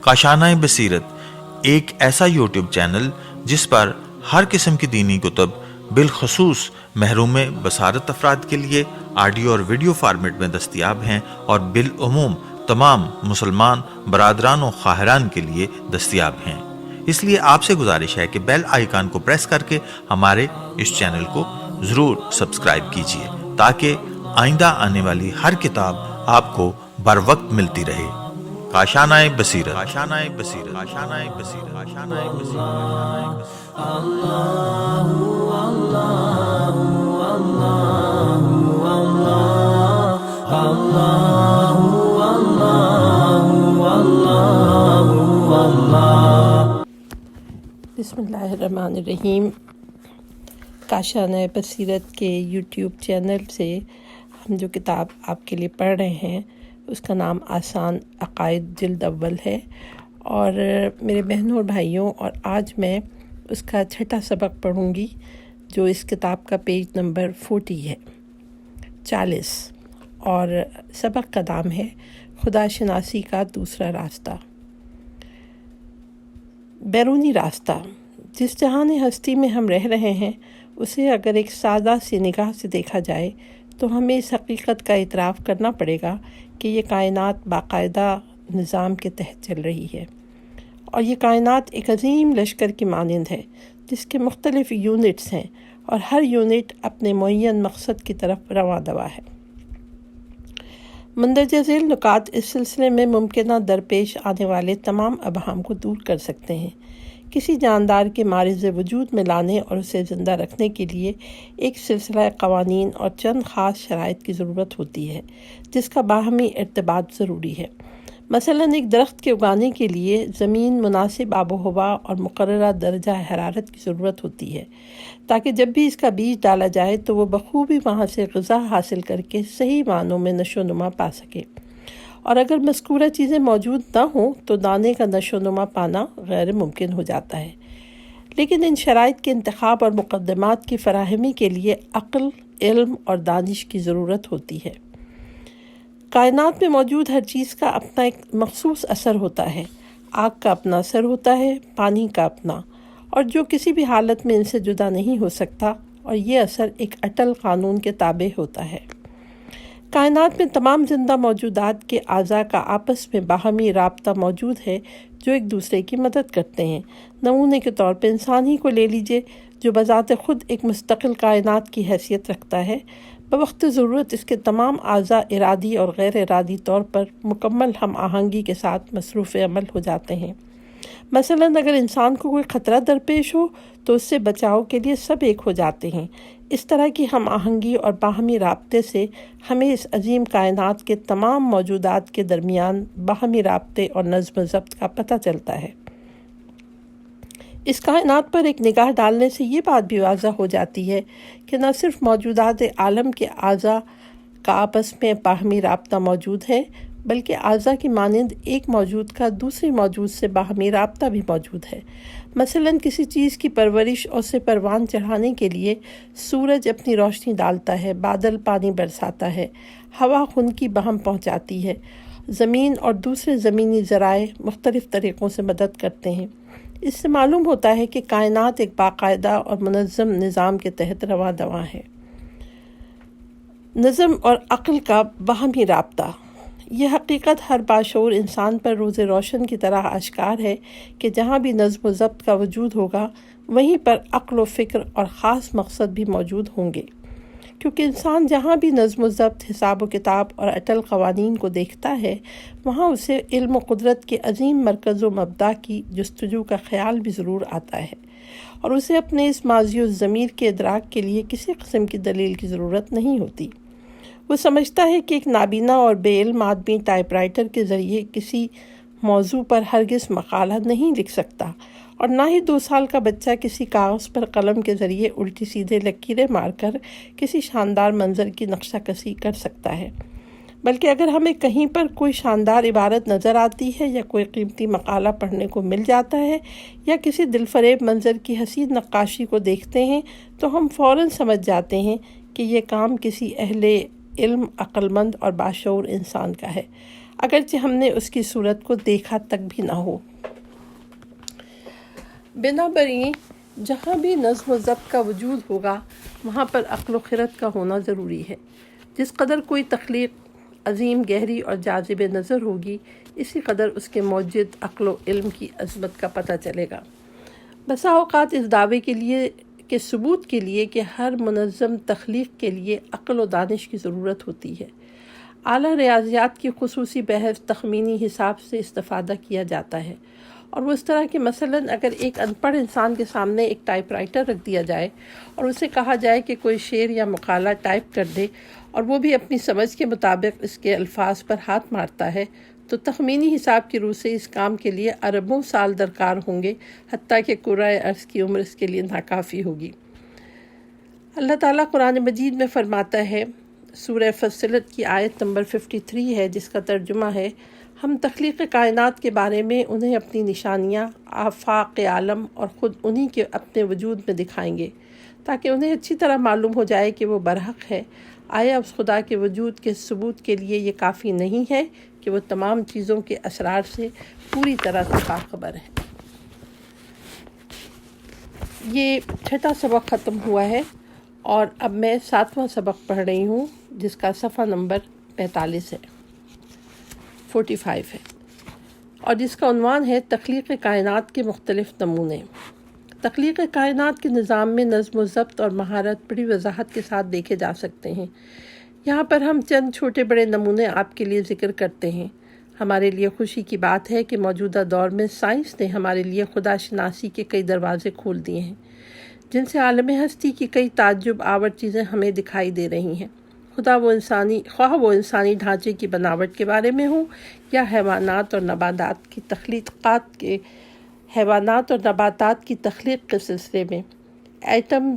کاشانۂ بصیرت ایک ایسا یوٹیوب چینل جس پر ہر قسم کی دینی کتب بالخصوص محروم بصارت افراد کے لیے آڈیو اور ویڈیو فارمیٹ میں دستیاب ہیں اور بالعموم تمام مسلمان برادران و خواہران کے لیے دستیاب ہیں۔ اس لیے آپ سے گزارش ہے کہ بیل آئیکن کو پریس کر کے ہمارے اس چینل کو ضرور سبسکرائب کیجیے تاکہ آئندہ آنے والی ہر کتاب آپ کو بر وقت ملتی رہے۔ کاشانۂ بصیرت، کاشانۂ بصیرت، کاشانۂ بصیرت، کاشانۂ بصیرت۔ بسم اللہ الرحمن الرحیم۔ کاشانۂ بصیرت کے یوٹیوب چینل سے ہم جو کتاب آپ کے لیے پڑھ رہے ہیں اس کا نام آسان عقائد جلد اول ہے، اور میرے بہنوں اور بھائیوں، اور آج میں اس کا 6واں سبق پڑھوں گی جو اس کتاب کا پیج نمبر 40 ہے، 40، اور سبق کا نام ہے خدا شناسی کا دوسرا راستہ۔ بیرونی راستہ۔ جس جہان ہستی میں ہم رہ رہے ہیں اسے اگر ایک سادہ سی نگاہ سے دیکھا جائے تو ہمیں اس حقیقت کا اعتراف کرنا پڑے گا کہ یہ کائنات باقاعدہ نظام کے تحت چل رہی ہے، اور یہ کائنات ایک عظیم لشکر کی مانند ہے جس کے مختلف یونٹس ہیں، اور ہر یونٹ اپنے معین مقصد کی طرف رواں دوا ہے۔ مندرجہ ذیل نکات اس سلسلے میں ممکنہ درپیش آنے والے تمام ابہام کو دور کر سکتے ہیں۔ کسی جاندار کے معرض وجود میں لانے اور اسے زندہ رکھنے کے لیے ایک سلسلہ قوانین اور چند خاص شرائط کی ضرورت ہوتی ہے جس کا باہمی ارتباط ضروری ہے۔ مثلاً ایک درخت کے اگانے کے لیے زمین، مناسب آب و ہوا اور مقررہ درجہ حرارت کی ضرورت ہوتی ہے تاکہ جب بھی اس کا بیج ڈالا جائے تو وہ بخوبی وہاں سے غذا حاصل کر کے صحیح معنوں میں نشو و نما پا سکے، اور اگر مذکورہ چیزیں موجود نہ ہوں تو دانے کا نشو و نما پانا غیر ممکن ہو جاتا ہے۔ لیکن ان شرائط کے انتخاب اور مقدمات کی فراہمی کے لیے عقل، علم اور دانش کی ضرورت ہوتی ہے۔ کائنات میں موجود ہر چیز کا اپنا ایک مخصوص اثر ہوتا ہے۔ آگ کا اپنا اثر ہوتا ہے، پانی کا اپنا، اور جو کسی بھی حالت میں ان سے جدا نہیں ہو سکتا، اور یہ اثر ایک اٹل قانون کے تابع ہوتا ہے۔ کائنات میں تمام زندہ موجودات کے اعضاء کا آپس میں باہمی رابطہ موجود ہے جو ایک دوسرے کی مدد کرتے ہیں۔ نمونے کے طور پہ انسان ہی کو لے لیجئے جو بذات خود ایک مستقل کائنات کی حیثیت رکھتا ہے۔ بوقت ضرورت اس کے تمام اعضاء ارادی اور غیر ارادی طور پر مکمل ہم آہنگی کے ساتھ مصروف عمل ہو جاتے ہیں۔ مثلاً اگر انسان کو کوئی خطرہ درپیش ہو تو اس سے بچاؤ کے لیے سب ایک ہو جاتے ہیں۔ اس طرح کی ہم آہنگی اور باہمی رابطے سے ہمیں اس عظیم کائنات کے تمام موجودات کے درمیان باہمی رابطے اور نظم و ضبط کا پتہ چلتا ہے۔ اس کائنات پر ایک نگاہ ڈالنے سے یہ بات بھی واضح ہو جاتی ہے کہ نہ صرف موجودات عالم کے اعضاء کا آپس میں باہمی رابطہ موجود ہے، بلکہ اعضاء کی مانند ایک موجود کا دوسری موجود سے باہمی رابطہ بھی موجود ہے۔ مثلاً کسی چیز کی پرورش اور اسے پروان چڑھانے کے لیے سورج اپنی روشنی ڈالتا ہے، بادل پانی برساتا ہے، ہوا خون کی بہم پہنچاتی ہے، زمین اور دوسرے زمینی ذرائع مختلف طریقوں سے مدد کرتے ہیں۔ اس سے معلوم ہوتا ہے کہ کائنات ایک باقاعدہ اور منظم نظام کے تحت رواں دواں ہے۔ نظم اور عقل کا باہمی رابطہ۔ یہ حقیقت ہر باشعور انسان پر روز روشن کی طرح آشکار ہے کہ جہاں بھی نظم و ضبط کا وجود ہوگا وہیں پر عقل و فکر اور خاص مقصد بھی موجود ہوں گے، کیونکہ انسان جہاں بھی نظم و ضبط، حساب و کتاب اور اٹل قوانین کو دیکھتا ہے وہاں اسے علم و قدرت کے عظیم مرکز و مبدا کی جستجو کا خیال بھی ضرور آتا ہے، اور اسے اپنے اس ماضی و ضمیر کے ادراک کے لیے کسی قسم کی دلیل کی ضرورت نہیں ہوتی۔ وہ سمجھتا ہے کہ ایک نابینا اور بے علم آدمی ٹائپ رائٹر کے ذریعے کسی موضوع پر ہرگز مقالہ نہیں لکھ سکتا، اور نہ ہی 2 سال کا بچہ کسی کاغذ پر قلم کے ذریعے الٹی سیدھے لکیریں مار کر کسی شاندار منظر کی نقشہ کشی کر سکتا ہے، بلکہ اگر ہمیں کہیں پر کوئی شاندار عبارت نظر آتی ہے یا کوئی قیمتی مقالہ پڑھنے کو مل جاتا ہے یا کسی دل فریب منظر کی حسین نقاشی کو دیکھتے ہیں تو ہم فوراً سمجھ جاتے ہیں کہ یہ کام کسی اہل علم عقلمند اور باشعور انسان کا ہے، اگرچہ ہم نے اس کی صورت کو دیکھا تک بھی نہ ہو۔ بنابراین جہاں بھی نظم و ضبط کا وجود ہوگا وہاں پر عقل و خرد کا ہونا ضروری ہے۔ جس قدر کوئی تخلیق عظیم، گہری اور جاذب نظر ہوگی، اسی قدر اس کے موجد عقل و علم کی عظمت کا پتہ چلے گا۔ بسا اوقات اس دعوے کے ثبوت کے لیے کہ ہر منظم تخلیق کے لیے عقل و دانش کی ضرورت ہوتی ہے، اعلیٰ ریاضیات کی خصوصی بحث تخمینی حساب سے استفادہ کیا جاتا ہے، اور وہ اس طرح کہ مثلاً اگر ایک ان پڑھ انسان کے سامنے ایک ٹائپ رائٹر رکھ دیا جائے اور اسے کہا جائے کہ کوئی شعر یا مقالہ ٹائپ کر دے اور وہ بھی اپنی سمجھ کے مطابق اس کے الفاظ پر ہاتھ مارتا ہے، تو تخمینی حساب کی روح سے اس کام کے لیے اربوں سال درکار ہوں گے، حتیٰ کہ کرۂ ارض کی عمر اس کے لیے ناکافی ہوگی۔ اللہ تعالیٰ قرآن مجید میں فرماتا ہے، سورہ فصلت کی آیت نمبر 53 ہے، جس کا ترجمہ ہے، ہم تخلیق کائنات کے بارے میں انہیں اپنی نشانیاں، آفاق عالم اور خود انہی کے اپنے وجود میں دکھائیں گے، تاکہ انہیں اچھی طرح معلوم ہو جائے کہ وہ برحق ہے۔ آیا اس خدا کے وجود کے ثبوت کے لیے یہ کافی نہیں ہے کہ وہ تمام چیزوں کے اسرار سے پوری طرح سے باخبر ہے۔ یہ 6واں سبق ختم ہوا ہے اور اب میں 7واں سبق پڑھ رہی ہوں، جس کا صفحہ نمبر 45 ہے، 45 ہے، اور جس کا عنوان ہے تخلیق کائنات کے مختلف نمونے۔ تخلیق کائنات کے نظام میں نظم و ضبط اور مہارت بڑی وضاحت کے ساتھ دیکھے جا سکتے ہیں۔ یہاں پر ہم چند چھوٹے بڑے نمونے آپ کے لیے ذکر کرتے ہیں۔ ہمارے لیے خوشی کی بات ہے کہ موجودہ دور میں سائنس نے ہمارے لیے خدا شناسی کے کئی دروازے کھول دیے ہیں، جن سے عالم ہستی کی کئی تعجب آور چیزیں ہمیں دکھائی دے رہی ہیں، خواہ وہ انسانی ڈھانچے کی بناوٹ کے بارے میں ہو یا حیوانات اور نباتات کی تخلیق کے سلسلے میں۔ ایٹم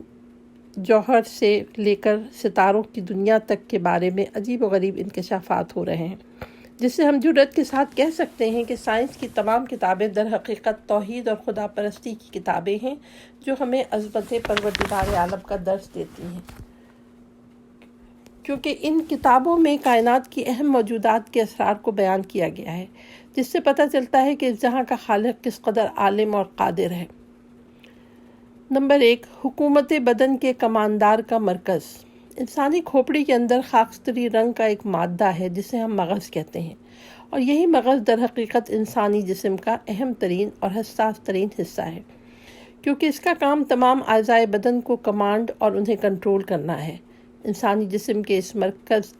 جوہر سے لے کر ستاروں کی دنیا تک کے بارے میں عجیب و غریب انکشافات ہو رہے ہیں، جس سے ہم جرأت کے ساتھ کہہ سکتے ہیں کہ سائنس کی تمام کتابیں در حقیقت توحید اور خدا پرستی کی کتابیں ہیں، جو ہمیں عظمت پروردگار عالم کا درس دیتی ہیں، کیونکہ ان کتابوں میں کائنات کی اہم موجودات کے اسرار کو بیان کیا گیا ہے، جس سے پتہ چلتا ہے کہ اس جہاں کا خالق کس قدر عالم اور قادر ہے۔ نمبر 1، حکومت بدن کے کماندار کا مرکز۔ انسانی کھوپڑی کے اندر خاکستری رنگ کا ایک مادہ ہے جسے ہم مغز کہتے ہیں، اور یہی مغز در حقیقت انسانی جسم کا اہم ترین اور حساس ترین حصہ ہے، کیونکہ اس کا کام تمام اعضائے بدن کو کمانڈ اور انہیں کنٹرول کرنا ہے۔ انسانی جسم کے اس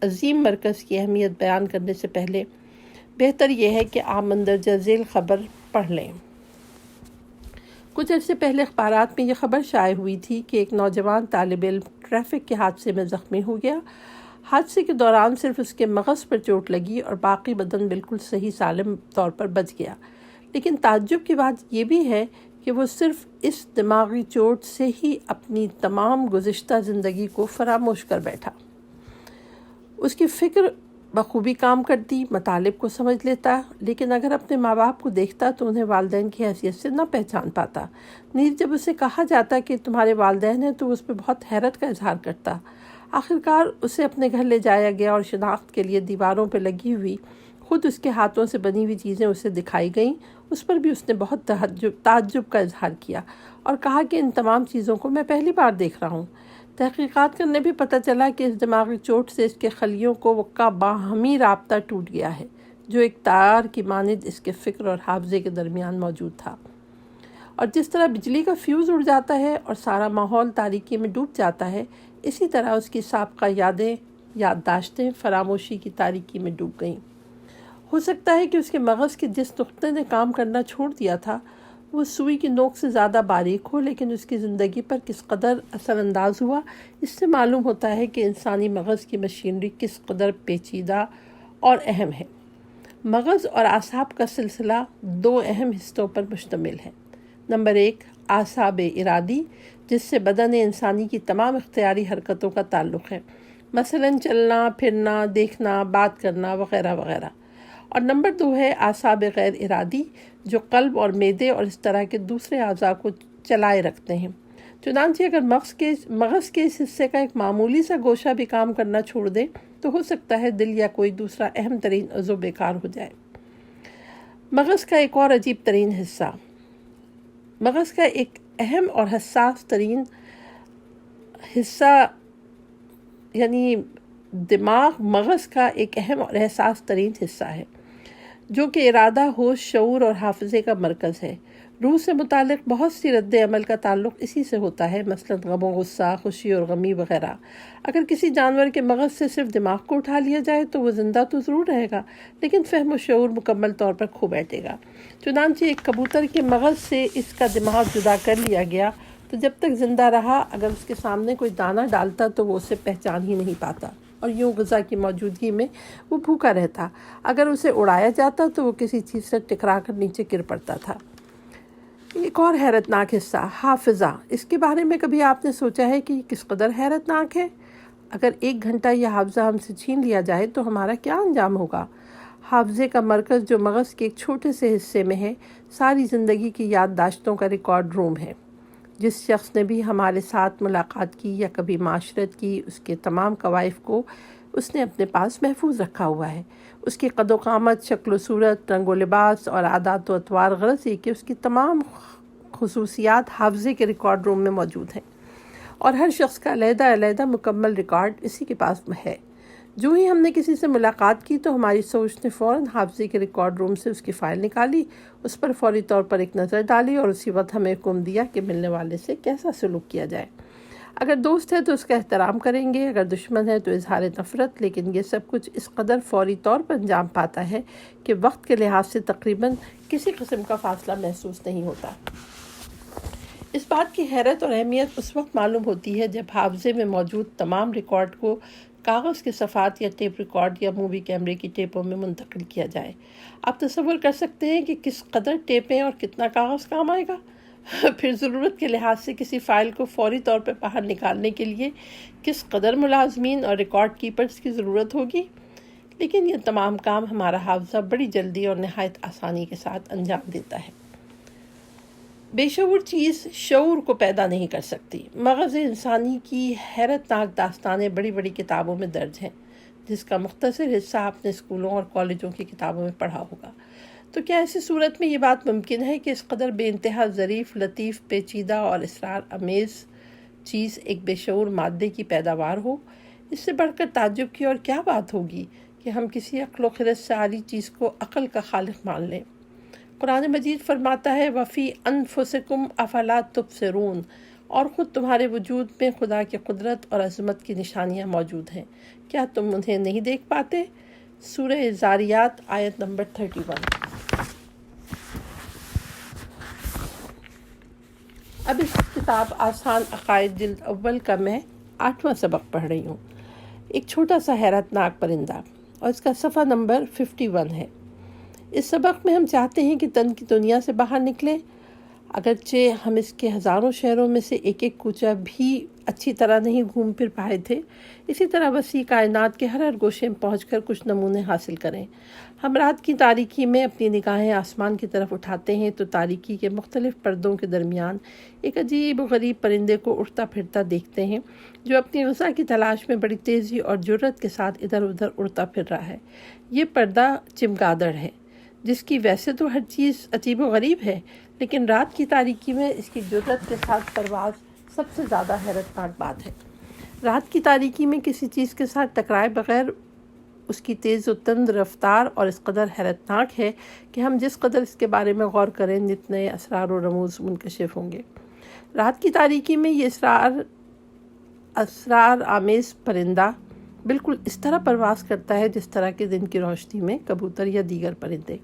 عظیم مرکز کی اہمیت بیان کرنے سے پہلے بہتر یہ ہے کہ آپ مندرجہ ذیل خبر پڑھ لیں۔ کچھ عرصے پہلے اخبارات میں یہ خبر شائع ہوئی تھی کہ ایک نوجوان طالب علم ٹریفک کے حادثے میں زخمی ہو گیا۔ حادثے کے دوران صرف اس کے مغز پر چوٹ لگی اور باقی بدن بالکل صحیح سالم طور پر بچ گیا، لیکن تعجب کی بات یہ بھی ہے کہ وہ صرف اس دماغی چوٹ سے ہی اپنی تمام گزشتہ زندگی کو فراموش کر بیٹھا۔ اس کی فکر بخوبی کام کرتی، مطالب کو سمجھ لیتا، لیکن اگر اپنے ماں باپ کو دیکھتا تو انہیں والدین کی حیثیت سے نہ پہچان پاتا۔ نیز جب اسے کہا جاتا کہ تمہارے والدین ہیں تو اس پہ بہت حیرت کا اظہار کرتا۔ آخرکار اسے اپنے گھر لے جایا گیا اور شناخت کے لیے دیواروں پہ لگی ہوئی خود اس کے ہاتھوں سے بنی ہوئی چیزیں اسے دکھائی گئیں۔ اس پر بھی اس نے بہت تعجب کا اظہار کیا اور کہا کہ ان تمام چیزوں کو میں پہلی بار دیکھ رہا ہوں۔ تحقیقات کرنے بھی پتہ چلا کہ اس دماغی چوٹ سے اس کے خلیوں کا باہمی رابطہ ٹوٹ گیا ہے، جو ایک تار کی مانند اس کے فکر اور حافظے کے درمیان موجود تھا۔ اور جس طرح بجلی کا فیوز اڑ جاتا ہے اور سارا ماحول تاریکی میں ڈوب جاتا ہے، اسی طرح اس کی سابقہ یادداشتیں فراموشی کی تاریکی میں ڈوب گئیں۔ ہو سکتا ہے کہ اس کے مغز کے جس نقطے نے کام کرنا چھوڑ دیا تھا وہ سوئی کی نوک سے زیادہ باریک ہو، لیکن اس کی زندگی پر کس قدر اثر انداز ہوا، اس سے معلوم ہوتا ہے کہ انسانی مغز کی مشینری کس قدر پیچیدہ اور اہم ہے۔ مغز اور اعصاب کا سلسلہ 2 اہم حصوں پر مشتمل ہے۔ نمبر 1، اعصاب ارادی، جس سے بدن انسانی کی تمام اختیاری حرکتوں کا تعلق ہے، مثلاً چلنا، پھرنا، دیکھنا، بات کرنا وغیرہ وغیرہ۔ اور نمبر 2 ہے اعصاب غیر ارادی، جو قلب اور معدے اور اس طرح کے دوسرے اعضاء کو چلائے رکھتے ہیں۔ چنانچہ اگر مغز کے اس حصے کا ایک معمولی سا گوشہ بھی کام کرنا چھوڑ دے تو ہو سکتا ہے دل یا کوئی دوسرا اہم ترین عضو بیکار ہو جائے۔ مغز کا ایک اور عجیب ترین حصہ، مغز کا ایک اہم اور حساس ترین حصہ یعنی دماغ مغز کا ایک اہم اور حساس ترین حصہ ہے، جو کہ ارادہ، ہوش، شعور اور حافظے کا مرکز ہے۔ روح سے متعلق بہت سی رد عمل کا تعلق اسی سے ہوتا ہے، مثلا غم و غصہ، خوشی اور غمی وغیرہ۔ اگر کسی جانور کے مغز سے صرف دماغ کو اٹھا لیا جائے تو وہ زندہ تو ضرور رہے گا، لیکن فہم و شعور مکمل طور پر کھو بیٹھے گا۔ چنانچہ ایک کبوتر کے مغز سے اس کا دماغ جدا کر لیا گیا تو جب تک زندہ رہا اگر اس کے سامنے کوئی دانہ ڈالتا تو وہ اسے پہچان ہی نہیں پاتا، اور یوں غذا کی موجودگی میں وہ بھوکا رہتا۔ اگر اسے اڑایا جاتا تو وہ کسی چیز سے ٹکرا کر نیچے گر پڑتا تھا۔ ایک اور حیرت ناک حصہ، حافظہ۔ اس کے بارے میں کبھی آپ نے سوچا ہے کہ یہ کس قدر حیرت ناک ہے؟ اگر 1 گھنٹہ یہ حافظہ ہم سے چھین لیا جائے تو ہمارا کیا انجام ہوگا؟ حافظے کا مرکز جو مغز کے ایک چھوٹے سے حصے میں ہے، ساری زندگی کی یادداشتوں کا ریکارڈ روم ہے۔ جس شخص نے بھی ہمارے ساتھ ملاقات کی یا کبھی معاشرت کی، اس کے تمام کوائف کو اس نے اپنے پاس محفوظ رکھا ہوا ہے۔ اس کی قد و قامت، شکل و صورت، رنگ و لباس اور عادات و اطوار، غرض یہ کہ اس کی تمام خصوصیات حافظے کے ریکارڈ روم میں موجود ہیں، اور ہر شخص کا علیحدہ علیحدہ مکمل ریکارڈ اسی کے پاس ہے۔ جو ہی ہم نے کسی سے ملاقات کی تو ہماری سوچ نے فوراً حافظے کے ریکارڈ روم سے اس کی فائل نکالی، اس پر فوری طور پر ایک نظر ڈالی اور اسی وقت ہمیں حکم دیا کہ ملنے والے سے کیسا سلوک کیا جائے۔ اگر دوست ہے تو اس کا احترام کریں گے، اگر دشمن ہے تو اظہار نفرت، لیکن یہ سب کچھ اس قدر فوری طور پر انجام پاتا ہے کہ وقت کے لحاظ سے تقریباً کسی قسم کا فاصلہ محسوس نہیں ہوتا۔ اس بات کی حیرت اور اہمیت اس وقت معلوم ہوتی ہے جب حافظے میں موجود تمام ریکارڈ کو کاغذ کے صفحات یا ٹیپ ریکارڈ یا مووی کیمرے کی ٹیپوں میں منتقل کیا جائے۔ آپ تصور کر سکتے ہیں کہ کس قدر ٹیپیں اور کتنا کاغذ کام آئے گا؟ پھر ضرورت کے لحاظ سے کسی فائل کو فوری طور پر باہر نکالنے کے لیے کس قدر ملازمین اور ریکارڈ کیپرز کی ضرورت ہوگی؟ لیکن یہ تمام کام ہمارا حافظہ بڑی جلدی اور نہایت آسانی کے ساتھ انجام دیتا ہے۔ بے شعور چیز شعور کو پیدا نہیں کر سکتی۔ مغز انسانی کی حیرت ناک داستانیں بڑی بڑی کتابوں میں درج ہیں، جس کا مختصر حصہ آپ نے اسکولوں اور کالجوں کی کتابوں میں پڑھا ہوگا۔ تو کیا ایسی صورت میں یہ بات ممکن ہے کہ اس قدر بے انتہا ظریف، لطیف، پیچیدہ اور اسرار امیز چیز ایک بے شعور مادے کی پیداوار ہو؟ اس سے بڑھ کر تعجب کی اور کیا بات ہوگی کہ ہم کسی عقل و خرد سے عالی چیز کو عقل کا خالق مان لیں۔ قرآن مجید فرماتا ہے وَفِي أَنفُسِكُمْ أَفَلَا تُبْصِرُونَ، اور خود تمہارے وجود میں خدا کی قدرت اور عظمت کی نشانیاں موجود ہیں، کیا تم انہیں نہیں دیکھ پاتے؟ سورہ زاریات آیت نمبر 31۔ اب اس کتاب آسان عقائد جلد اول کا میں 8واں سبق پڑھ رہی ہوں، ایک چھوٹا سا حیرت ناک پرندہ، اور اس کا صفحہ نمبر 51 ہے۔ اس سبق میں ہم چاہتے ہیں کہ تن کی دنیا سے باہر نکلیں، اگرچہ ہم اس کے ہزاروں شہروں میں سے ایک ایک کوچہ بھی اچھی طرح نہیں گھوم پھر پائے تھے، اسی طرح وسیع کائنات کے ہر گوشے میں پہنچ کر کچھ نمونے حاصل کریں۔ ہم رات کی تاریکی میں اپنی نگاہیں آسمان کی طرف اٹھاتے ہیں تو تاریکی کے مختلف پردوں کے درمیان ایک عجیب و غریب پرندے کو اڑتا پھرتا دیکھتے ہیں، جو اپنی غذا کی تلاش میں بڑی تیزی اور جرأت کے ساتھ ادھر ادھر اڑتا پھر رہا ہے۔ یہ پردہ چمگادڑ ہے، جس کی ویسے تو ہر چیز عجیب و غریب ہے، لیکن رات کی تاریکی میں اس کی جرأت کے ساتھ پرواز سب سے زیادہ حیرت ناک بات ہے۔ رات کی تاریکی میں کسی چیز کے ساتھ ٹکرائے بغیر اس کی تیز و تند رفتار اور اس قدر حیرت ناک ہے کہ ہم جس قدر اس کے بارے میں غور کریں نت نئے اسرار و رموز منکشف ہوں گے۔ رات کی تاریکی میں یہ اسرار آمیز پرندہ بالکل اس طرح پرواز کرتا ہے جس طرح کے دن کی روشنی میں کبوتر یا دیگر پرندے۔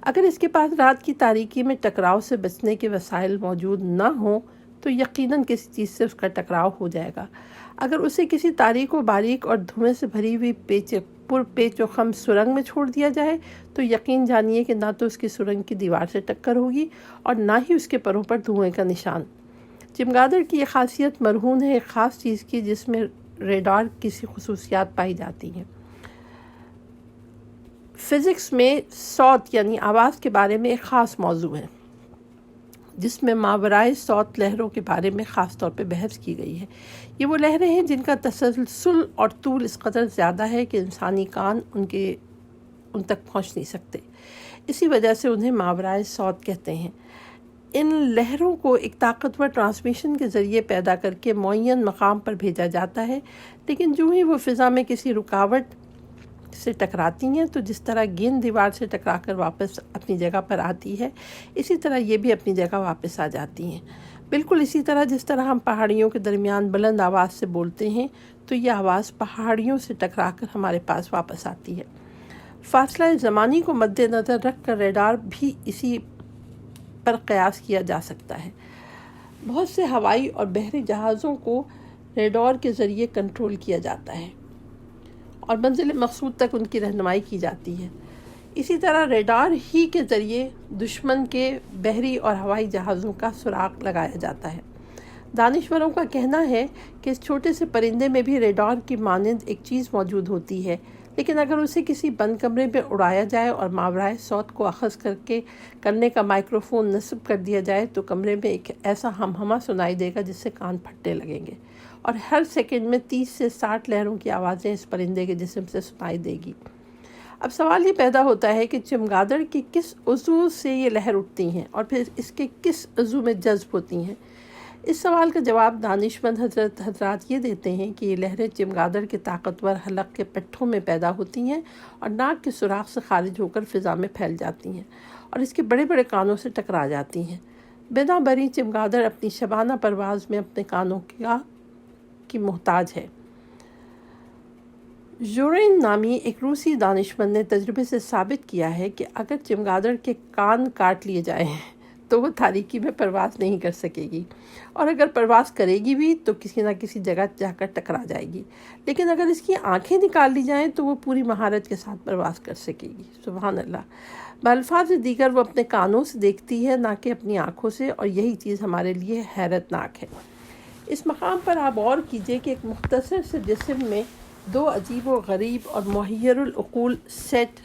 اگر اس کے پاس رات کی تاریکی میں ٹکراؤ سے بچنے کے وسائل موجود نہ ہوں تو یقیناً کسی چیز سے اس کا ٹکراؤ ہو جائے گا۔ اگر اسے کسی تاریک و باریک اور دھوئیں سے بھری ہوئی پیچ و خم سرنگ میں چھوڑ دیا جائے تو یقین جانیے کہ نہ تو اس کی سرنگ کی دیوار سے ٹکر ہوگی اور نہ ہی اس کے پروں پر دھوئیں کا نشان۔ چمگادڑ کی یہ خاصیت مرہون ہے ایک خاص چیز کی جس میں ریڈار کی سی خصوصیات پائی جاتی ہیں۔ فزکس میں صوت یعنی آواز کے بارے میں ایک خاص موضوع ہے جس میں ماورائے صوت لہروں کے بارے میں خاص طور پہ بحث کی گئی ہے۔ یہ وہ لہریں ہیں جن کا تسلسل اور طول اس قدر زیادہ ہے کہ انسانی کان ان تک پہنچ نہیں سکتے، اسی وجہ سے انہیں ماورائے صوت کہتے ہیں۔ ان لہروں کو ایک طاقتور ٹرانسمیشن کے ذریعے پیدا کر کے معین مقام پر بھیجا جاتا ہے، لیکن جو ہی وہ فضا میں کسی رکاوٹ سے ٹکراتی ہیں تو جس طرح گیند دیوار سے ٹکرا کر واپس اپنی جگہ پر آتی ہے، اسی طرح یہ بھی اپنی جگہ واپس آ جاتی ہیں۔ بالکل اسی طرح جس طرح ہم پہاڑیوں کے درمیان بلند آواز سے بولتے ہیں تو یہ آواز پہاڑیوں سے ٹکرا کر ہمارے پاس واپس آتی ہے۔ فاصلہ زمانی کو مد نظر رکھ کر ریڈار بھی اسی پر قیاس کیا جا سکتا ہے۔ بہت سے ہوائی اور بحری جہازوں کو ریڈار کے ذریعے کنٹرول کیا جاتا ہے اور منزل مقصود تک ان کی رہنمائی کی جاتی ہے۔ اسی طرح ریڈار ہی کے ذریعے دشمن کے بحری اور ہوائی جہازوں کا سراغ لگایا جاتا ہے۔ دانشوروں کا کہنا ہے کہ اس چھوٹے سے پرندے میں بھی ریڈار کی مانند ایک چیز موجود ہوتی ہے، لیکن اگر اسے کسی بند کمرے میں اڑایا جائے اور ماورائے صوت کو اخذ کرنے کا مائکروفون نصب کر دیا جائے تو کمرے میں ایک ایسا ہمہمہ سنائی دے گا جس سے کان پھٹنے لگیں گے، اور ہر سیکنڈ میں 30 سے 60 لہروں کی آوازیں اس پرندے کے جسم سے سنائی دے گی۔ اب سوال یہ پیدا ہوتا ہے کہ چمگادڑ کے کس عضو سے یہ لہر اٹھتی ہیں اور پھر اس کے کس عضو میں جذب ہوتی ہیں؟ اس سوال کا جواب دانشمند حضرات یہ دیتے ہیں کہ یہ لہریں چمگادڑ کے طاقتور حلق کے پٹھوں میں پیدا ہوتی ہیں اور ناک کے سوراخ سے خارج ہو کر فضا میں پھیل جاتی ہیں اور اس کے بڑے بڑے کانوں سے ٹکرا جاتی ہیں۔ بنا بری چمگادڑ اپنی شبانہ پرواز میں اپنے کانوں کی محتاج ہے۔ ژورین نامی ایک روسی دانشمند نے تجربے سے ثابت کیا ہے کہ اگر چمگادڑ کے کان کاٹ لیے جائیں تو وہ تاریکی میں پرواز نہیں کر سکے گی، اور اگر پرواز کرے گی بھی تو کسی نہ کسی جگہ جا کر ٹکرا جائے گی، لیکن اگر اس کی آنکھیں نکال لی جائیں تو وہ پوری مہارت کے ساتھ پرواز کر سکے گی۔ سبحان اللہ۔ بألفاظ دیگر وہ اپنے کانوں سے دیکھتی ہے نہ کہ اپنی آنکھوں سے، اور یہی چیز ہمارے لیے حیرت ناک ہے۔ اس مقام پر آپ غور کیجئے کہ ایک مختصر سے جسم میں دو عجیب و غریب اور محیر العقول سیٹ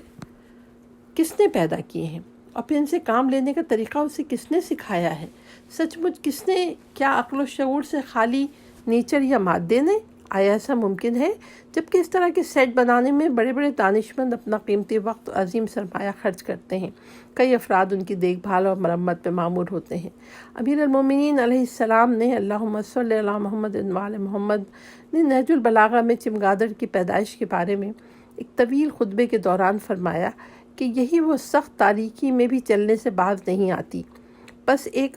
کس نے پیدا کیے ہیں، اور پھر ان سے کام لینے کا طریقہ اسے کس نے سکھایا ہے؟ سچ مچ کس نے؟ کیا عقل و شعور سے خالی نیچر یا مادے نے؟ آیا ایسا ممکن ہے؟ جبکہ اس طرح کے سیٹ بنانے میں بڑے بڑے دانشمند اپنا قیمتی وقت و عظیم سرمایہ خرچ کرتے ہیں، کئی افراد ان کی دیکھ بھال اور مرمت پہ مامور ہوتے ہیں۔ امیر المومنین علیہ السلام نے اللہم صلی علی محمد وعلی محمد نے نہج البلاغہ میں چمگادڑ کی پیدائش کے بارے میں ایک طویل خطبے کے دوران فرمایا کہ یہی وہ سخت تاریکی میں بھی چلنے سے باز نہیں آتی، بس ایک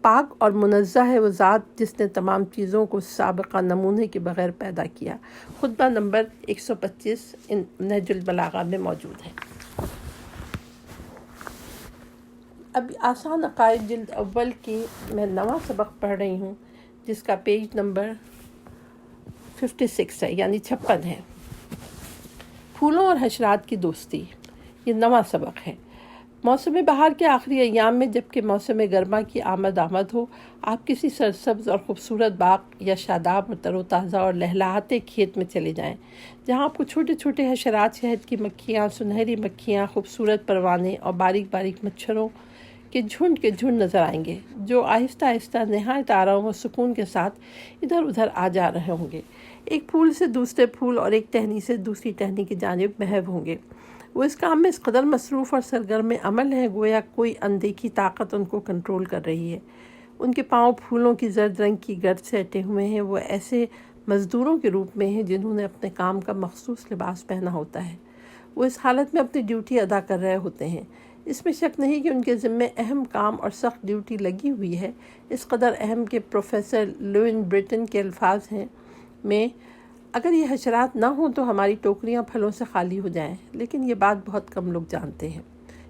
پاک اور منزہ ہے وہ ذات جس نے تمام چیزوں کو سابقہ نمونے کے بغیر پیدا کیا۔ خطبہ نمبر 125 نہج البلاغہ میں موجود ہے۔ اب آسان عقائد جلد اول کی میں نواں سبق پڑھ رہی ہوں جس کا پیج نمبر 56 ہے، یعنی 56 ہے۔ پھولوں اور حشرات کی دوستی، یہ نواں سبق ہے۔ موسم بہار کے آخری ایام میں جبکہ موسم گرما کی آمد ہو، آپ کسی سرسبز اور خوبصورت باغ یا شاداب اور تر و تازہ اور لہلہاتے کھیت میں چلے جائیں، جہاں آپ کو چھوٹے چھوٹے حشرات، شہد کی مکھیاں، سنہری مکھیاں، خوبصورت پروانے اور باریک باریک مچھروں کے جھنڈ نظر آئیں گے، جو آہستہ آہستہ نہایت آرام و سکون کے ساتھ ادھر ادھر آ جا رہے ہوں گے، ایک پھول سے دوسرے پھول اور ایک ٹہنی سے دوسری ٹہنی کی جانب محو ہوں گے۔ وہ اس کام میں اس قدر مصروف اور سرگرم عمل ہے گویا کوئی اندیکھی طاقت ان کو کنٹرول کر رہی ہے۔ ان کے پاؤں پھولوں کی زرد رنگ کی گرد سے اٹے ہوئے ہیں، وہ ایسے مزدوروں کے روپ میں ہیں جنہوں نے اپنے کام کا مخصوص لباس پہنا ہوتا ہے۔ وہ اس حالت میں اپنی ڈیوٹی ادا کر رہے ہوتے ہیں۔ اس میں شک نہیں کہ ان کے ذمے اہم کام اور سخت ڈیوٹی لگی ہوئی ہے، اس قدر اہم کہ پروفیسر لوئن برٹن کے الفاظ ہیں میں اگر یہ حشرات نہ ہوں تو ہماری ٹوکریاں پھلوں سے خالی ہو جائیں، لیکن یہ بات بہت کم لوگ جانتے ہیں۔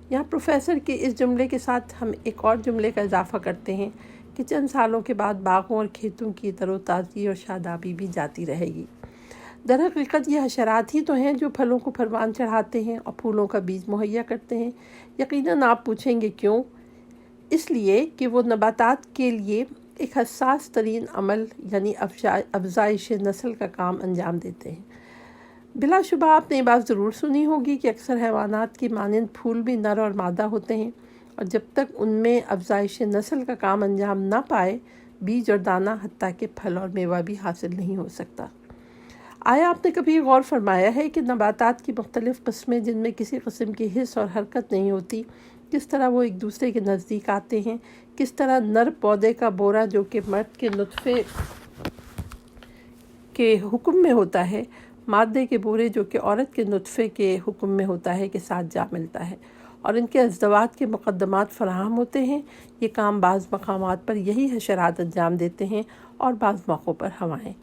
یہاں پروفیسر کے اس جملے کے ساتھ ہم ایک اور جملے کا اضافہ کرتے ہیں کہ چند سالوں کے بعد باغوں اور کھیتوں کی تر و تازگی اور شادابی بھی جاتی رہے گی۔ در حقیقت یہ حشرات ہی تو ہیں جو پھلوں کو پروان چڑھاتے ہیں اور پھولوں کا بیج مہیا کرتے ہیں۔ یقیناً آپ پوچھیں گے کیوں؟ اس لیے کہ وہ نباتات کے لیے ایک حساس ترین عمل یعنی افزائش نسل کا کام انجام دیتے ہیں۔ بلا شبہ آپ نے یہ بات ضرور سنی ہوگی کہ اکثر حیوانات کی مانند پھول بھی نر اور مادہ ہوتے ہیں، اور جب تک ان میں افزائش نسل کا کام انجام نہ پائے بیج اور دانہ حتیٰ کہ پھل اور میوہ بھی حاصل نہیں ہو سکتا۔ آیا آپ نے کبھی غور فرمایا ہے کہ نباتات کی مختلف قسمیں جن میں کسی قسم کی حس اور حرکت نہیں ہوتی، کس طرح وہ ایک دوسرے کے نزدیک آتے ہیں؟ کس طرح نر پودے کا بورا جو کہ مرد کے نطفے کے حکم میں ہوتا ہے، مادے کے بورے جو کہ عورت کے نطفے کے حکم میں ہوتا ہے کے ساتھ جا ملتا ہے، اور ان کے ازدواج کے مقدمات فراہم ہوتے ہیں۔ یہ کام بعض مقامات پر یہی حشرات انجام دیتے ہیں اور بعض موقعوں پر ہوائیں۔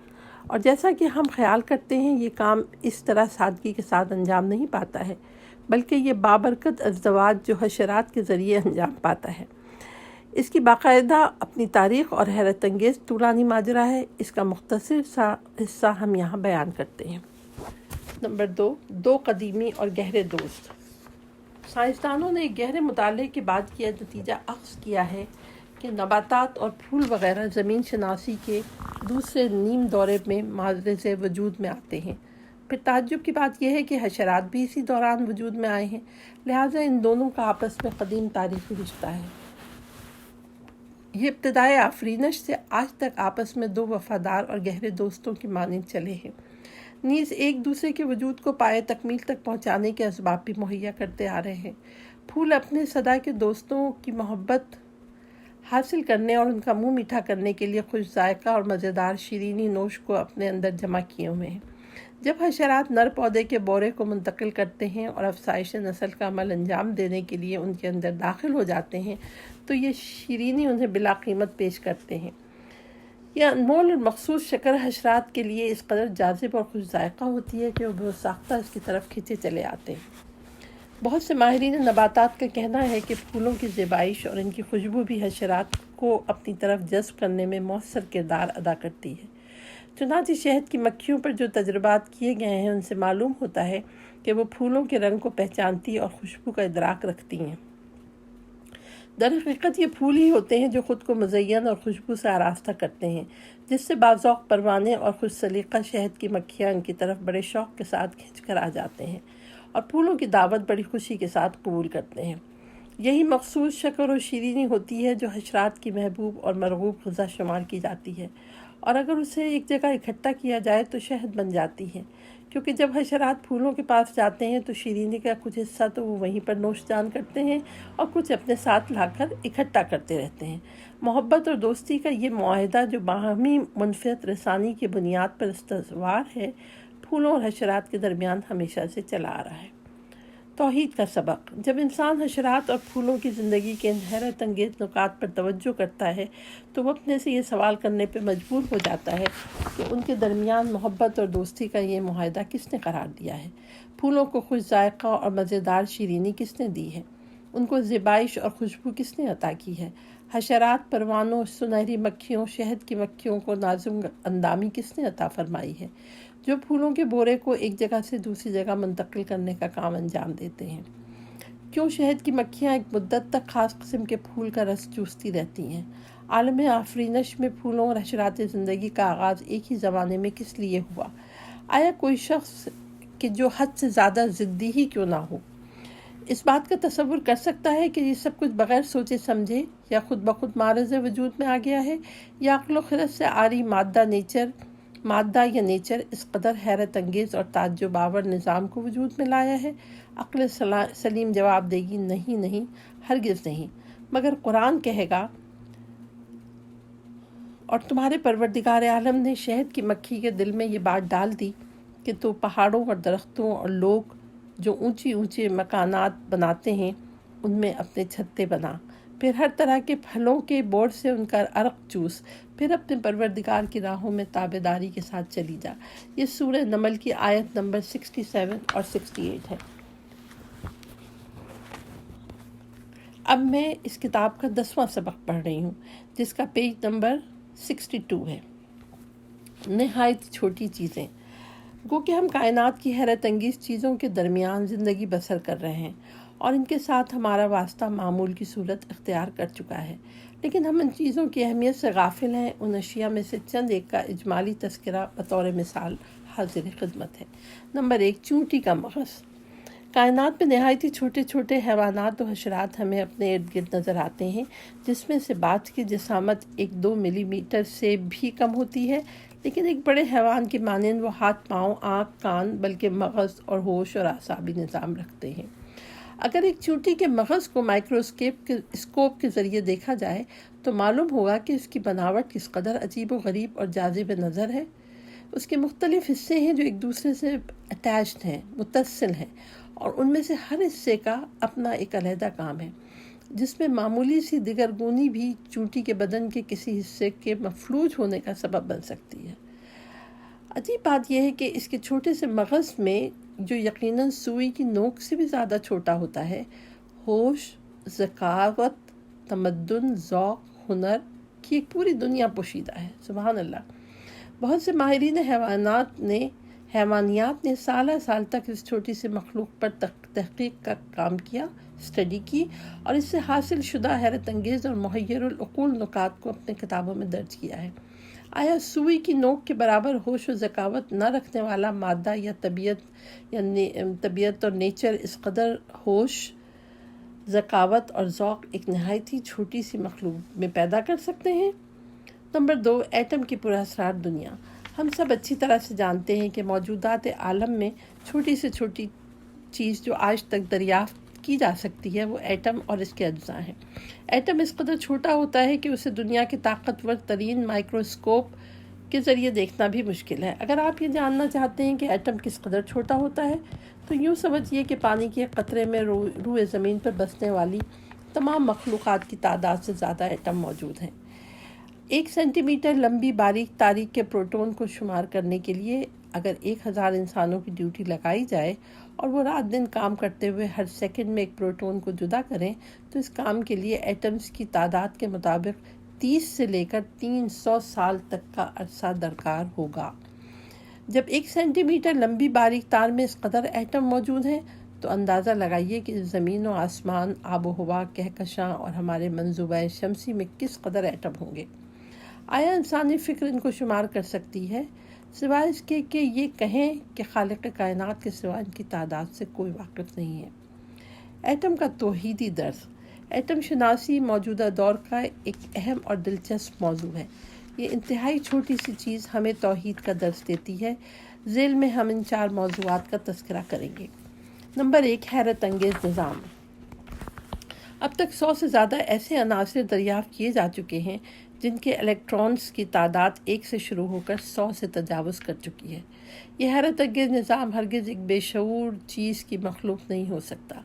اور جیسا کہ ہم خیال کرتے ہیں یہ کام اس طرح سادگی کے ساتھ انجام نہیں پاتا ہے، بلکہ یہ بابرکت ازدواج جو حشرات کے ذریعے انجام پاتا ہے، اس کی باقاعدہ اپنی تاریخ اور حیرت انگیز طولانی ماجرا ہے۔ اس کا مختصر سا حصہ ہم یہاں بیان کرتے ہیں۔ نمبر 2، قدیمی اور گہرے دوست۔ سائنسدانوں نے ایک گہرے مطالعے کے بعد یہ نتیجہ اخذ کیا ہے کہ نباتات اور پھول وغیرہ زمین شناسی کے دوسرے نیم دورے میں معرض وجود میں آتے ہیں۔ پھر تعجب کی بات یہ ہے کہ حشرات بھی اسی دوران وجود میں آئے ہیں، لہٰذا ان دونوں کا آپس میں قدیم تاریخی رشتہ ہے۔ یہ ابتدائے آفرینش سے آج تک آپس میں دو وفادار اور گہرے دوستوں کی مانند چلے ہیں، نیز ایک دوسرے کے وجود کو پائے تکمیل تک پہنچانے کے اسباب بھی مہیا کرتے آ رہے ہیں۔ پھول اپنے صدا کے دوستوں کی محبت حاصل کرنے اور ان کا منہ میٹھا کرنے کے لیے خوش ذائقہ اور مزیدار شیرینی نوش کو اپنے اندر جمع کیے ہوئے ہیں۔ جب حشرات نر پودے کے بورے کو منتقل کرتے ہیں اور افزائش نسل کا عمل انجام دینے کے لیے ان کے اندر داخل ہو جاتے ہیں تو یہ شیرینی انہیں بلا قیمت پیش کرتے ہیں۔ یہ انمول اور مخصوص شکر حشرات کے لیے اس قدر جاذب اور خوش ذائقہ ہوتی ہے کہ وہ بے ساختہ اس کی طرف کھینچے چلے آتے ہیں۔ بہت سے ماہرین نباتات کا کہنا ہے کہ پھولوں کی زیبائش اور ان کی خوشبو بھی حشرات کو اپنی طرف جذب کرنے میں مؤثر کردار ادا کرتی ہے۔ چنانچہ شہد کی مکھیوں پر جو تجربات کیے گئے ہیں ان سے معلوم ہوتا ہے کہ وہ پھولوں کے رنگ کو پہچانتی اور خوشبو کا ادراک رکھتی ہیں۔ در حقیقت یہ پھول ہی ہوتے ہیں جو خود کو مزین اور خوشبو سے آراستہ کرتے ہیں، جس سے باذوق پروانے اور خوش سلیقہ شہد کی مکھیاں ان کی طرف بڑے شوق کے ساتھ کھنچ کر آ جاتے ہیں اور پھولوں کی دعوت بڑی خوشی کے ساتھ قبول کرتے ہیں۔ یہی مخصوص شکر اور شیرینی ہوتی ہے جو حشرات کی محبوب اور مرغوب غذا شمار کی جاتی ہے، اور اگر اسے ایک جگہ اکٹھا کیا جائے تو شہد بن جاتی ہے، کیونکہ جب حشرات پھولوں کے پاس جاتے ہیں تو شیرینی کا کچھ حصہ تو وہ وہیں پر نوش جان کرتے ہیں اور کچھ اپنے ساتھ لا کر اکٹھا کرتے رہتے ہیں۔ محبت اور دوستی کا یہ معاہدہ جو باہمی منفعت رسانی کی بنیاد پر استوار ہے، پھولوں اور حشرات کے درمیان ہمیشہ سے چلا آ رہا ہے۔ توحید کا سبق۔ جب انسان حشرات اور پھولوں کی زندگی کے ان حیرت انگیز نکات پر توجہ کرتا ہے تو وہ اپنے سے یہ سوال کرنے پہ مجبور ہو جاتا ہے کہ ان کے درمیان محبت اور دوستی کا یہ معاہدہ کس نے قرار دیا ہے؟ پھولوں کو خوش ذائقہ اور مزیدار شیرینی کس نے دی ہے؟ ان کو زیبائش اور خوشبو کس نے عطا کی ہے؟ حشرات، پروانوں، سنہری مکھیوں، شہد کی مکھیوں کو نازم اندامی کس نے عطا فرمائی ہے، جو پھولوں کے بورے کو ایک جگہ سے دوسری جگہ منتقل کرنے کا کام انجام دیتے ہیں؟ کیوں شہد کی مکھیاں ایک مدت تک خاص قسم کے پھول کا رس چوستی رہتی ہیں؟ عالم آفرینش میں پھولوں اور حشرات زندگی کا آغاز ایک ہی زمانے میں کس لیے ہوا؟ آیا کوئی شخص کہ جو حد سے زیادہ ضدی ہی کیوں نہ ہو اس بات کا تصور کر سکتا ہے کہ یہ سب کچھ بغیر سوچے سمجھے یا خود بخود معرض وجود میں آ گیا ہے، یا عقل و خرد سے عاری مادہ یا نیچر اس قدر حیرت انگیز اور تعجب آور نظام کو وجود میں لایا ہے؟ عقل سلیم جواب دے گی نہیں، ہرگز نہیں، مگر قرآن کہے گا اور تمہارے پروردگار عالم نے شہد کی مکھی کے دل میں یہ بات ڈال دی کہ تو پہاڑوں اور درختوں اور لوگ جو اونچے مکانات بناتے ہیں ان میں اپنے چھتے بنا، پھر ہر طرح کے پھلوں کے بوڑ سے ان کا عرق چوس، پھر اپنے پروردگار کی راہوں میں تابعداری کے ساتھ چلی جا۔ یہ سورہ نمل کی آیت نمبر 67 اور 68 ہے۔ اب میں اس کتاب کا 10واں سبق پڑھ رہی ہوں جس کا پیج نمبر 62 ہے۔ نہایت چھوٹی چیزیں۔ گو کہ ہم کائنات کی حیرت انگیز چیزوں کے درمیان زندگی بسر کر رہے ہیں اور ان کے ساتھ ہمارا واسطہ معمول کی صورت اختیار کر چکا ہے، لیکن ہم ان چیزوں کی اہمیت سے غافل ہیں۔ ان اشیاء میں سے چند ایک کا اجمالی تذکرہ بطور مثال حاضر خدمت ہے۔ نمبر 1، چونٹی کا مغز۔ کائنات میں نہایت ہی چھوٹے چھوٹے حیوانات و حشرات ہمیں اپنے ارد گرد نظر آتے ہیں، جس میں سے بعض کی جسامت 1-2 ملی میٹر سے بھی کم ہوتی ہے، لیکن ایک بڑے حیوان کی مانند وہ ہاتھ، پاؤں، آنکھ، کان، بلکہ مغز اور ہوش اور اعصابی نظام رکھتے ہیں۔ اگر ایک چونٹی کے مغز کو مائکروسکوپ کے ذریعے دیکھا جائے تو معلوم ہوگا کہ اس کی بناوٹ کس قدر عجیب و غریب اور جاذب نظر ہے۔ اس کے مختلف حصے ہیں جو ایک دوسرے سے اٹیچڈ ہیں، متصل ہیں، اور ان میں سے ہر حصے کا اپنا ایک علیحدہ کام ہے، جس میں معمولی سی دگرگونی بھی چونٹی کے بدن کے کسی حصے کے مفلوج ہونے کا سبب بن سکتی ہے۔ عجیب بات یہ ہے کہ اس کے چھوٹے سے مغز میں، جو یقیناً سوئی کی نوک سے بھی زیادہ چھوٹا ہوتا ہے، ہوش، ذکاوت، تمدن، ذوق، ہنر کی ایک پوری دنیا پوشیدہ ہے۔ سبحان اللہ۔ بہت سے ماہرین حیوانیات نے سالہ سال تک اس چھوٹی سی مخلوق پر تحقیق کا کام کیا، اسٹڈی کی، اور اس سے حاصل شدہ حیرت انگیز اور محیر العقول نکات کو اپنے کتابوں میں درج کیا ہے۔ آیا سوئی کی نوک کے برابر ہوش و ذکاوت نہ رکھنے والا مادہ یا طبیعت اور نیچر اس قدر ہوش، ذکاوت اور ذوق ایک نہایت ہی چھوٹی سی مخلوق میں پیدا کر سکتے ہیں؟ نمبر 2، ایٹم کی پراسرار دنیا۔ ہم سب اچھی طرح سے جانتے ہیں کہ موجودات عالم میں چھوٹی سے چھوٹی چیز جو آج تک دریافت کی جا سکتی ہے وہ ایٹم اور اس کے اجزاء ہیں۔ ایٹم اس قدر چھوٹا ہوتا ہے کہ اسے دنیا کے طاقتور ترین مائکروسکوپ کے ذریعے دیکھنا بھی مشکل ہے۔ اگر آپ یہ جاننا چاہتے ہیں کہ ایٹم کس قدر چھوٹا ہوتا ہے تو یوں سمجھیے کہ پانی کے قطرے میں روئے زمین پر بسنے والی تمام مخلوقات کی تعداد سے زیادہ ایٹم موجود ہیں۔ 1 سینٹی میٹر لمبی باریک تاریک کے پروٹون کو شمار کرنے کے لیے اگر 1000 انسانوں کی ڈیوٹی لگائی جائے اور وہ رات دن کام کرتے ہوئے ہر سیکنڈ میں ایک پروٹون کو جدا کریں تو اس کام کے لیے ایٹمز کی تعداد کے مطابق 30 سے لے کر 300 سال تک کا عرصہ درکار ہوگا۔ جب 1 سینٹی میٹر لمبی باریک تار میں اس قدر ایٹم موجود ہیں تو اندازہ لگائیے کہ زمین و آسمان، آب و ہوا، کہکشاں اور ہمارے منظومہ شمسی میں کس قدر ایٹم ہوں گے۔ آیا انسانی فکر ان کو شمار کر سکتی ہے، سوائے اس کے کہ یہ کہیں کہ خالق کائنات کے سوا ان کی تعداد سے کوئی واقف نہیں ہے۔ ایٹم کا توحیدی درس۔ ایٹم شناسی موجودہ دور کا ایک اہم اور دلچسپ موضوع ہے۔ یہ انتہائی چھوٹی سی چیز ہمیں توحید کا درس دیتی ہے۔ ذیل میں ہم ان 4 موضوعات کا تذکرہ کریں گے۔ نمبر 1، حیرت انگیز نظام۔ اب تک 100 سے زیادہ ایسے عناصر دریافت کیے جا چکے ہیں جن کے الیکٹرانز کی تعداد 1 سے شروع ہو کر 100 سے تجاوز کر چکی ہے۔ یہ حیرت انگیز نظام ہرگز ایک بے شعور چیز کی مخلوق نہیں ہو سکتا۔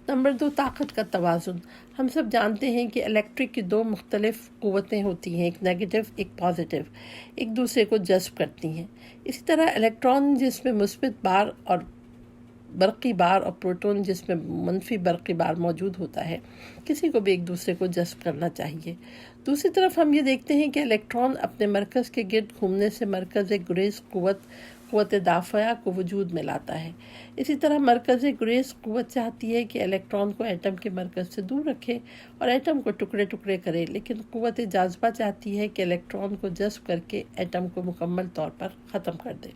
نمبر 2، طاقت کا توازن۔ ہم سب جانتے ہیں کہ الیکٹرک کی 2 مختلف قوتیں ہوتی ہیں، ایک نیگیٹو، ایک پازیٹیو، ایک دوسرے کو جذب کرتی ہیں۔ اسی طرح الیکٹران جس میں مثبت بار اور برقی بار اور پروٹون جس میں منفی برقی بار موجود ہوتا ہے، کسی کو بھی ایک دوسرے کو جذب کرنا چاہیے۔ دوسری طرف ہم یہ دیکھتے ہیں کہ الیکٹران اپنے مرکز کے گرد گھومنے سے مرکز گریز قوت دافعہ کو وجود میں لاتا ہے۔ اسی طرح مرکز گریز قوت چاہتی ہے کہ الیکٹران کو ایٹم کے مرکز سے دور رکھے اور ایٹم کو ٹکڑے ٹکڑے کرے، لیکن قوت جاذبہ چاہتی ہے کہ الیکٹران کو جذب کر کے ایٹم کو مکمل طور پر ختم کر دے۔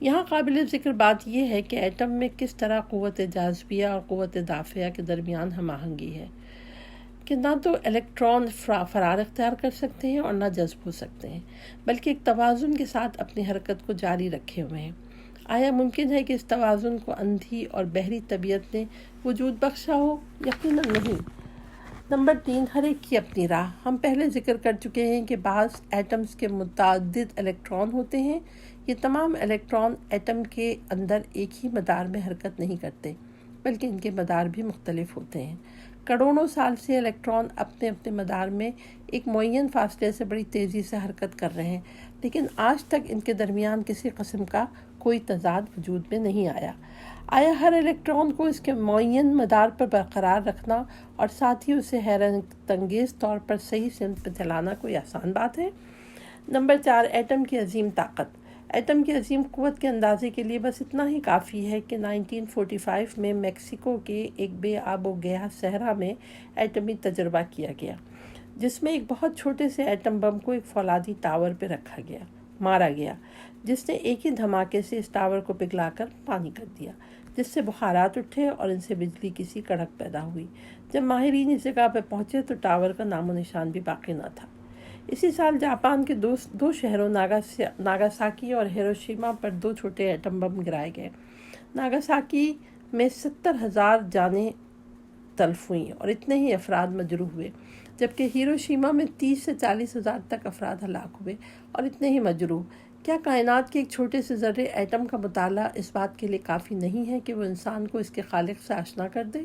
یہاں قابل ذکر بات یہ ہے کہ ایٹم میں کس طرح قوت جاذبیہ اور قوت دافعہ کے درمیان ہم آہنگی ہے کہ نہ تو الیکٹران فرار اختیار کر سکتے ہیں اور نہ جذب ہو سکتے ہیں، بلکہ ایک توازن کے ساتھ اپنی حرکت کو جاری رکھے ہوئے ہیں۔ آیا ممکن ہے کہ اس توازن کو اندھی اور بحری طبیعت نے وجود بخشا ہو؟ یقیناً نہیں۔ نمبر 3، ہر ایک کی اپنی راہ۔ ہم پہلے ذکر کر چکے ہیں کہ بعض ایٹمز کے متعدد الیکٹران ہوتے ہیں۔ یہ تمام الیکٹران ایٹم کے اندر ایک ہی مدار میں حرکت نہیں کرتے، بلکہ ان کے مدار بھی مختلف ہوتے ہیں۔ کروڑوں سال سے الیکٹران اپنے اپنے مدار میں ایک معین فاصلے سے بڑی تیزی سے حرکت کر رہے ہیں، لیکن آج تک ان کے درمیان کسی قسم کا کوئی تضاد وجود میں نہیں آیا۔ آیا ہر الیکٹران کو اس کے معین مدار پر برقرار رکھنا اور ساتھ ہی اسے حیرت انگیز طور پر صحیح سمت پہ چلانا کوئی آسان بات ہے؟ نمبر 4، ایٹم کی عظیم طاقت۔ ایٹم کی عظیم قوت کے اندازے کے لیے بس اتنا ہی کافی ہے کہ 1945 میں میکسیکو کے ایک بے آب و گیا صحرا میں ایٹمی تجربہ کیا گیا، جس میں ایک بہت چھوٹے سے ایٹم بم کو ایک فولادی ٹاور پہ رکھا گیا۔ مارا گیا، جس نے ایک ہی دھماکے سے اس ٹاور کو پگھلا کر پانی کر دیا، جس سے بخارات اٹھے اور ان سے بجلی کی سی کڑک پیدا ہوئی۔ جب ماہرین اس جگہ پہ پہنچے تو ٹاور کا نام و نشان بھی باقی نہ تھا۔ اسی سال جاپان کے دو شہروں ناگاساکی اور ہیروشیما پر 2 چھوٹے ایٹم بم گرائے گئے۔ ناگاساکی میں 70,000 جانیں تلف ہوئیں اور اتنے ہی افراد مجروح ہوئے، جبکہ ہیروشیما میں 30 سے 40,000 تک افراد ہلاک ہوئے اور اتنے ہی مجروح۔ کیا کائنات کے ایک چھوٹے سے ذرے ایٹم کا مطالعہ اس بات کے لیے کافی نہیں ہے کہ وہ انسان کو اس کے خالق سے آشنا کر دے؟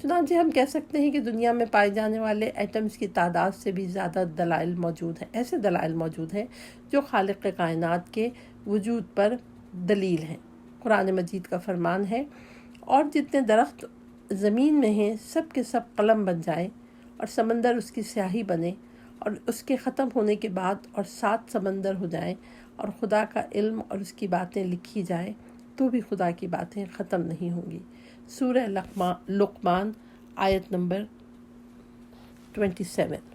چنانچہ ہم کہہ سکتے ہیں کہ دنیا میں پائے جانے والے ایٹمز کی تعداد سے بھی زیادہ دلائل موجود ہیں، ایسے دلائل موجود ہیں جو خالق کائنات کے وجود پر دلیل ہیں۔ قرآن مجید کا فرمان ہے، اور جتنے درخت زمین میں ہیں سب کے سب قلم بن جائیں اور سمندر اس کی سیاہی بنے اور اس کے ختم ہونے کے بعد اور 7 سمندر ہو جائیں اور خدا کا علم اور اس کی باتیں لکھی جائیں تو بھی خدا کی باتیں ختم نہیں ہوں گی۔ سورہ لقمان آیت نمبر 27۔